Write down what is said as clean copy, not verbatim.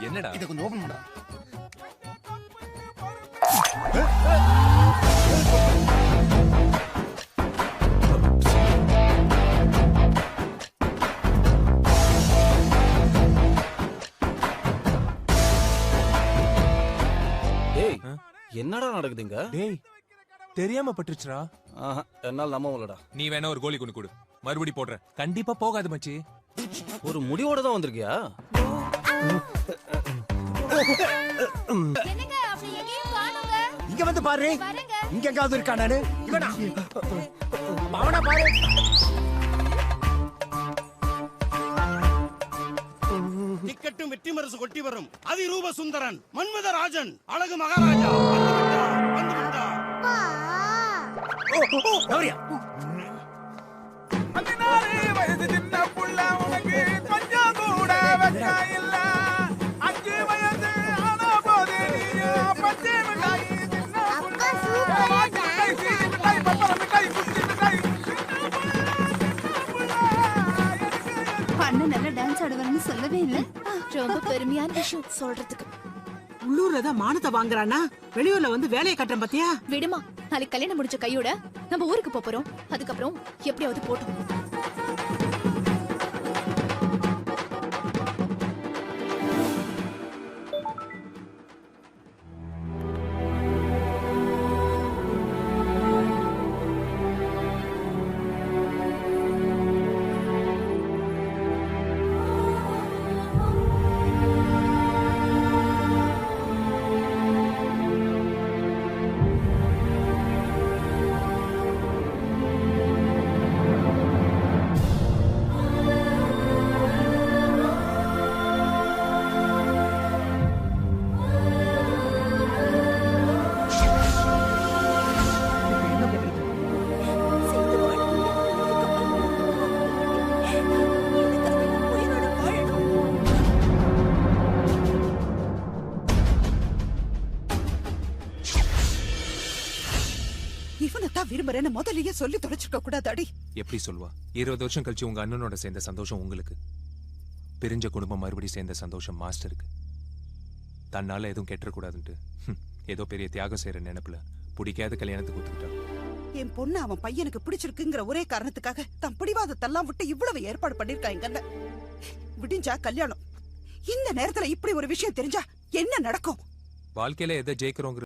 என்னடா இத கொஞ்சம் ஓபன் பண்ணடா. டேய் என்னடா நடக்குதுங்க? டேய் தெரியாம பட்டுச்சுடா. என்னால நம்ப முடியலடா. நீ வேணா ஒரு கோலி கொண்டு கொடு, மறுபடி போடுற. கண்டிப்பா போகாது மச்சி. ஒரு முடிவோட தான் வந்திருக்கியா? என்னங்க அப்படி எங்கேயும் காணோங்க. இங்க வந்து பாரு. இங்க எங்காவது இருக்கானே. இவனா? அவனா பாரு. டிக்கெட்டும் வெற்றி மரசு கொட்டி வரும் அதிரூப சுந்தரன் மன்மதராஜன் அழகு மகாராஜா வந்து விட்டார். கௌரியா. 16 வயசு சின்ன புள்ள உனக்கு கொஞ்சம் கூட வெட்கா இல்ல. 5 வயசு ஆன போது நீ பச்சை மிட்டாய் சின்ன புள்ள. மிட்டாய் சீனி மிட்டாய் பப்பரம் மிட்டாய் குச்சி மிட்டாய். அண்ணன் நல்ல டான்ஸ் ஆடுவான்னு சொல்லவே இல்ல. ரொம்ப பெருமையான விஷயம் சொல்றதுக்கு. உள்ளூர்ல தான் மானத்தை வாங்குறானா, வெளியூர்ல வந்து வேலையை கட்டுறேன் பாத்தியா? விடுமா, நாளைக்கு கல்யாணம் முடிச்ச கையோட நம்ம ஊருக்கு போறோம். அதுக்கப்புறம் எப்படியாவது போட்டோம். இவனத்தான் விரும்புறேன்னு முதல்லயே சொல்லி தொலைச்சிருக்க கூடாதாடி. எப்படி சொல்வா? 20 வருஷம் கழிச்சு உங்க அண்ணனோட சேர்ந்த சந்தோஷம் உங்களுக்கு, பிரிஞ்ச குடும்பம் மறுபடி சேர்ந்த சந்தோஷம் மாஸ்டருக்கு. தன்னால எதுவும் கெட்டக்கூடாதுன்ட்டு ஏதோ பெரிய தியாகம் செய்யற நினைப்புல பிடிக்காத கல்யாணத்துக்கு ஒத்துக்கிட்டான். என் பொண்ணு அவன் பையனுக்கு பிடிச்சிருக்குங்கிற ஒரே காரணத்துக்காக தன் பிடிவாதத்தெல்லாம் விட்டு இவ்வளவு ஏற்பாடு பண்ணிருக்காங்க. விடிஞ்சா கல்யாணம். இந்த நேரத்துல இப்படி ஒரு விஷயம் தெரிஞ்சா என்ன நடக்கும்? வாழ்க்கையில எதை ஜெயிக்கிறோங்கிற